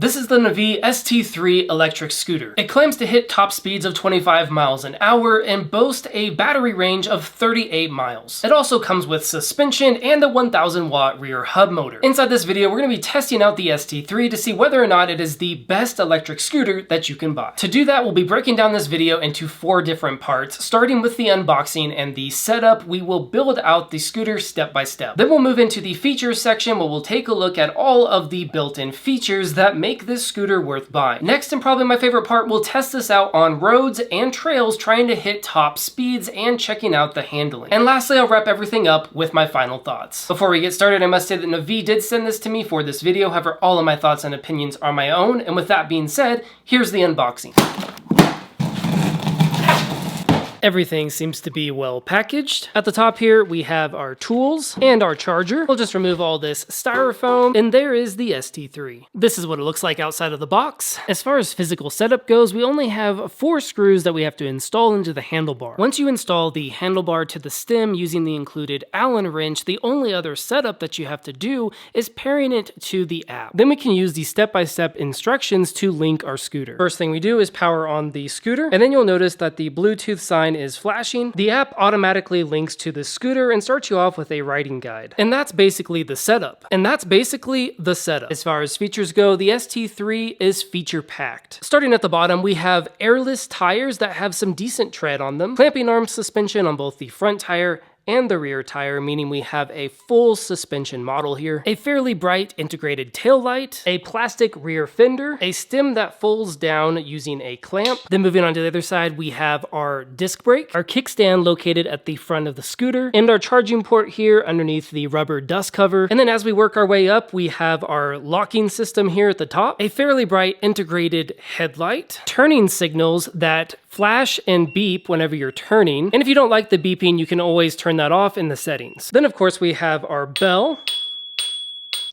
This is the Navee ST3 Electric Scooter. It claims to hit top speeds of 25 miles an hour and boast a battery range of 38 miles. It also comes with suspension and a 1000 watt rear hub motor. Inside this video, we're going to be testing out the ST3 to see whether or not it is the best electric scooter that you can buy. To do that, we'll be breaking down this video into 4 different parts, starting with the unboxing and the setup. We will build out the scooter step by step. Then we'll move into the features section where we'll take a look at all of the built-in features that make this scooter worth buying. Next, and probably my favorite part, we'll test this out on roads and trails, trying to hit top speeds and checking out the handling. And lastly, I'll wrap everything up with my final thoughts. Before we get started, I must say that Navee did send this to me for this video. However, all of my thoughts and opinions are my own. And with that being said, here's the unboxing. Everything seems to be well packaged. At the top here, we have our tools and our charger. We'll just remove all this styrofoam, and there is the ST3. This is what it looks like outside of the box. As far as physical setup goes, we only have 4 screws that we have to install into the handlebar. Once you install the handlebar to the stem using the included Allen wrench, the only other setup that you have to do is pairing it to the app. Then we can use the step-by-step instructions to link our scooter. First thing we do is power on the scooter, and then you'll notice that the Bluetooth sign is flashing. The app automatically links to the scooter and starts you off with a riding guide. And that's basically the setup. As far as features go, the ST3 is feature packed. Starting at the bottom, we have airless tires that have some decent tread on them, clamping arm suspension on both the front tire and the rear tire, meaning we have a full suspension model here, a fairly bright integrated tail light, a plastic rear fender, a stem that folds down using a clamp. Then moving on to the other side, we have our disc brake, our kickstand located at the front of the scooter, and our charging port here underneath the rubber dust cover. And then as we work our way up, we have our locking system here at the top, a fairly bright integrated headlight, turning signals that flash and beep whenever you're turning. And if you don't like the beeping, you can always turn that off in the settings. Then of course we have our bell,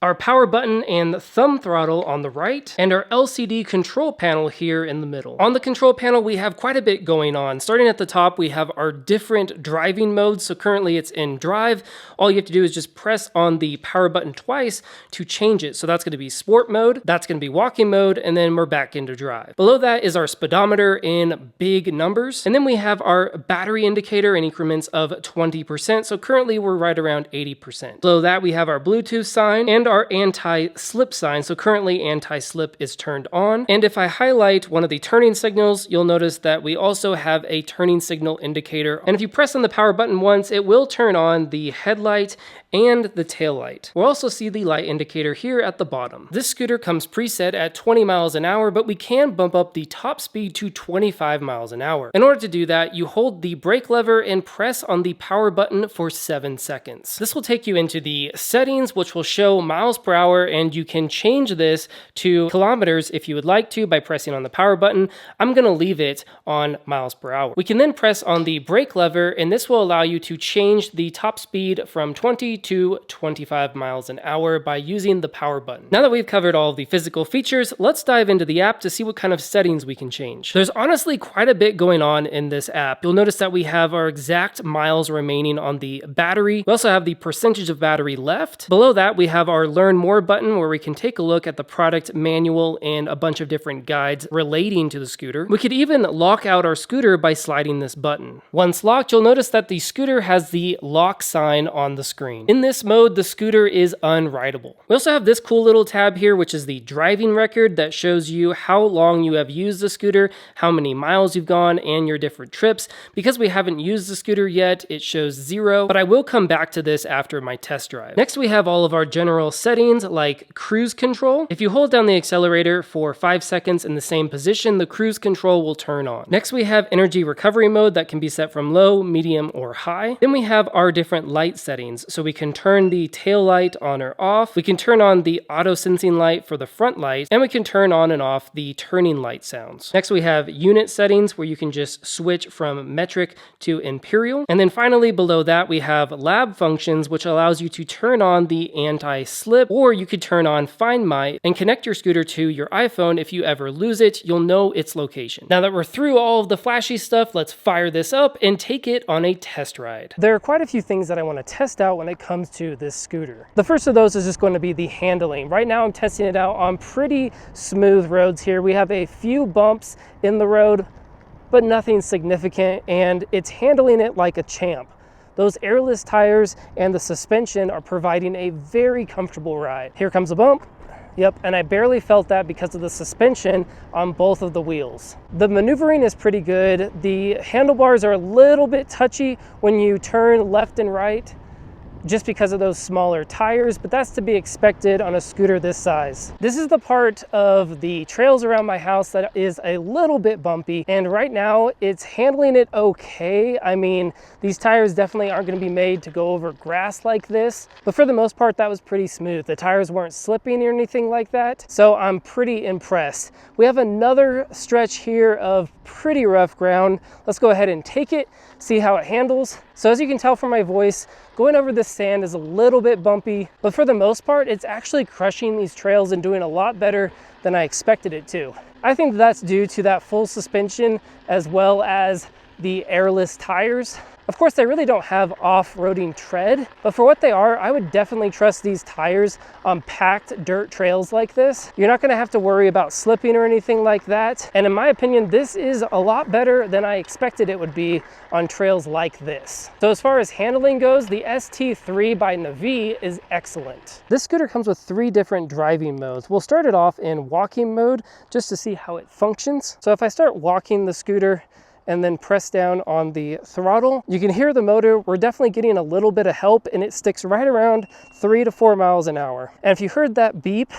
our power button and thumb throttle on the right, and our LCD control panel here in the middle. On the control panel, we have quite a bit going on. Starting at the top, we have our different driving modes. So currently it's in drive. All you have to do is just press on the power button twice to change it. So that's going to be sport mode, that's going to be walking mode, and then we're back into drive. Below that is our speedometer in big numbers. And then we have our battery indicator in increments of 20%. So currently we're right around 80%. Below that, we have our Bluetooth sign and our anti-slip sign. So currently anti-slip is turned on. And if I highlight one of the turning signals, you'll notice that we also have a turning signal indicator. And if you press on the power button once, it will turn on the headlight and the tail light. We'll also see the light indicator here at the bottom. This scooter comes preset at 20 miles an hour, but we can bump up the top speed to 25 miles an hour. In order to do that, you hold the brake lever and press on the power button for 7 seconds. This will take you into the settings, which will show miles per hour, and you can change this to kilometers if you would like to by pressing on the power button. I'm going to leave it on miles per hour. We can then press on the brake lever, and this will allow you to change the top speed from 20 to 25 miles an hour by using the power button. Now that we've covered all of the physical features, let's dive into the app to see what kind of settings we can change. There's honestly quite a bit going on in this app. You'll notice that we have our exact miles remaining on the battery. We also have the percentage of battery left. Below that, we have our Learn More button where we can take a look at the product manual and a bunch of different guides relating to the scooter. We could even lock out our scooter by sliding this button. Once locked, you'll notice that the scooter has the lock sign on the screen. In this mode, the scooter is unrideable. We also have this cool little tab here, which is the driving record that shows you how long you have used the scooter, how many miles you've gone, and your different trips. Because we haven't used the scooter yet, it shows 0, but I will come back to this after my test drive. Next, we have all of our general settings like cruise control. If you hold down the accelerator for 5 seconds in the same position, the cruise control will turn on. Next, we have energy recovery mode that can be set from low, medium, or high. Then we have our different light settings. So we can turn the tail light on or off. We can turn on the auto sensing light for the front light, and we can turn on and off the turning light sounds. Next, we have unit settings where you can just switch from metric to imperial. And then finally, below that, we have lab functions, which allows you to turn on the anti-slip slip, or you could turn on Find My and connect your scooter to your iPhone. If you ever lose it, you'll know its location. Now that we're through all of the flashy stuff, let's fire this up and take it on a test ride. There are quite a few things that I want to test out when it comes to this scooter. The first of those is just going to be the handling. Right now I'm testing it out on pretty smooth roads here. We have a few bumps in the road, but nothing significant, and it's handling it like a champ. Those airless tires and the suspension are providing a very comfortable ride. Here comes a bump. Yep, and I barely felt that because of the suspension on both of the wheels. The maneuvering is pretty good. The handlebars are a little bit touchy when you turn left and right, just because of those smaller tires, but that's to be expected on a scooter this size. This is the part of the trails around my house that is a little bit bumpy, and right now it's handling it okay. I mean, these tires definitely aren't gonna be made to go over grass like this, but for the most part, that was pretty smooth. The tires weren't slipping or anything like that, so I'm pretty impressed. We have another stretch here of pretty rough ground. Let's go ahead and take it, see how it handles. So as you can tell from my voice, going over this sand is a little bit bumpy, but for the most part, it's actually crushing these trails and doing a lot better than I expected it to. I think that's due to that full suspension as well as the airless tires. Of course, they really don't have off-roading tread, but for what they are, I would definitely trust these tires on packed dirt trails like this. You're not gonna have to worry about slipping or anything like that. And in my opinion, this is a lot better than I expected it would be on trails like this. So as far as handling goes, the ST3 by Navee is excellent. This scooter comes with 3 different driving modes. We'll start it off in walking mode just to see how it functions. So if I start walking the scooter, and then press down on the throttle, you can hear the motor. We're definitely getting a little bit of help, and it sticks right around 3 to 4 miles an hour. And if you heard that beep,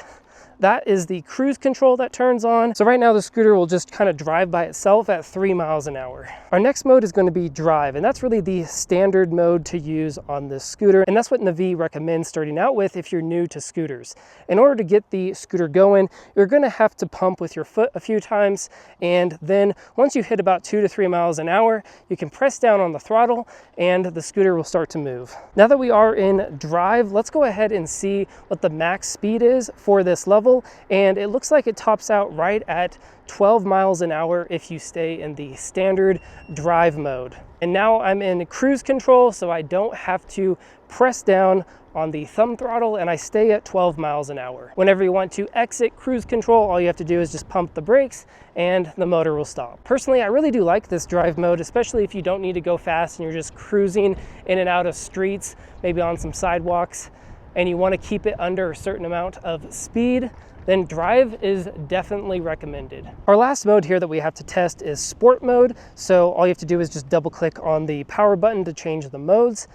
that is the cruise control that turns on. So right now the scooter will just kind of drive by itself at 3 miles an hour. Our next mode is going to be drive, and that's really the standard mode to use on this scooter. And that's what Navee recommends starting out with if you're new to scooters. In order to get the scooter going, you're going to have to pump with your foot a few times. And then once you hit about 2 to 3 miles an hour, you can press down on the throttle and the scooter will start to move. Now that we are in drive, let's go ahead and see what the max speed is for this level. And it looks like it tops out right at 12 miles an hour if you stay in the standard drive mode. And now I'm in cruise control, so I don't have to press down on the thumb throttle, and I stay at 12 miles an hour. Whenever you want to exit cruise control, all you have to do is just pump the brakes and the motor will stop. Personally, I really do like this drive mode, especially if you don't need to go fast and you're just cruising in and out of streets, maybe on some sidewalks, and you want to keep it under a certain amount of speed, then drive is definitely recommended. Our last mode here that we have to test is sport mode. So all you have to do is just double click on the power button to change the modes.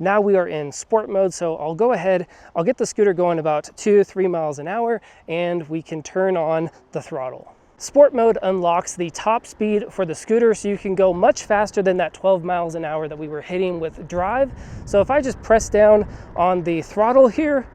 Now we are in sport mode, so I'll go ahead, I'll get the scooter going about 2 to 3 miles an hour, and we can turn on the throttle. Sport mode unlocks the top speed for the scooter, so you can go much faster than that 12 miles an hour that we were hitting with drive. So if I just press down on the throttle here,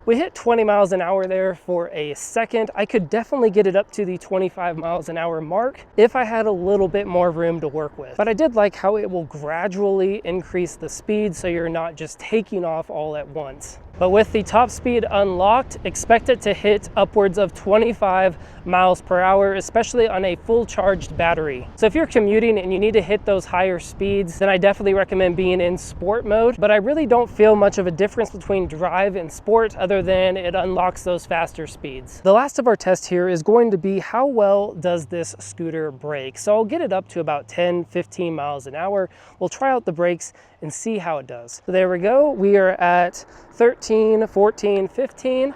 we hit 20 miles an hour there for a second. I could definitely get it up to the 25 miles an hour mark if I had a little bit more room to work with. But I did like how it will gradually increase the speed so you're not just taking off all at once. But with the top speed unlocked, expect it to hit upwards of 25 miles per hour, especially on a full charged battery. So if you're commuting and you need to hit those higher speeds, then I definitely recommend being in sport mode. But I really don't feel much of a difference between drive and sport other than it unlocks those faster speeds. The last of our test here is going to be how well does this scooter brake. So I'll get it up to about 10-15 miles an hour. We'll try out the brakes and see how it does. So there we go. We are at 13, 14, 15.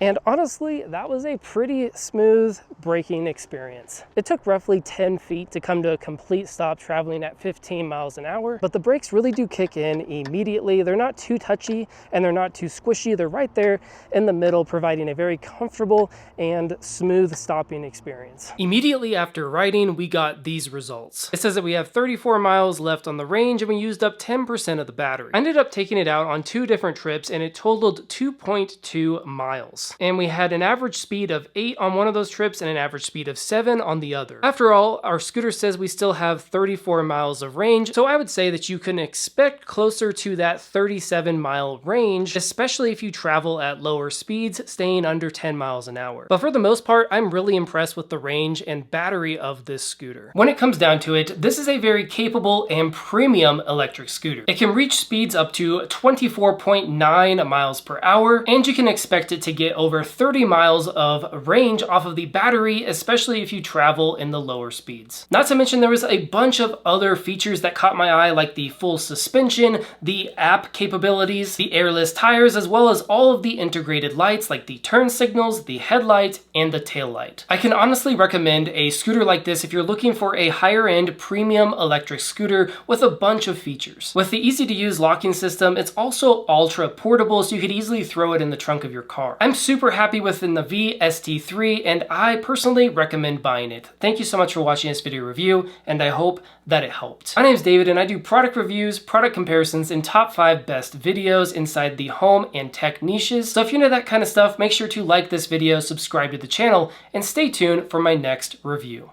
And honestly, that was a pretty smooth braking experience. It took roughly 10 feet to come to a complete stop traveling at 15 miles an hour, but the brakes really do kick in immediately. They're not too touchy and they're not too squishy. They're right there in the middle, providing a very comfortable and smooth stopping experience. Immediately after riding, we got these results. It says that we have 34 miles left on the range and we used up 10% of the battery. I ended up taking it out on 2 different trips and it totaled 2.2 miles. miles. And we had an average speed of 8 on one of those trips and an average speed of 7 on the other. After all, our scooter says we still have 34 miles of range, so I would say that you can expect closer to that 37-mile range, especially if you travel at lower speeds, staying under 10 miles an hour. But for the most part, I'm really impressed with the range and battery of this scooter. When it comes down to it, this is a very capable and premium electric scooter. It can reach speeds up to 24.9 miles per hour, and you can expect it to get over 30 miles of range off of the battery, especially if you travel in the lower speeds. Not to mention there was a bunch of other features that caught my eye, like the full suspension, the app capabilities, the airless tires, as well as all of the integrated lights like the turn signals, the headlight, and the tail light. I can honestly recommend a scooter like this if you're looking for a higher end premium electric scooter with a bunch of features. With the easy to use locking system, it's also ultra portable, so you could easily throw it in the trunk of your car. I'm super happy with the Navee ST3, and I personally recommend buying it. Thank you so much for watching this video review, and I hope that it helped. My name is David, and I do product reviews, product comparisons, and top 5 best videos inside the home and tech niches. So if you're into that kind of stuff, make sure to like this video, subscribe to the channel, and stay tuned for my next review.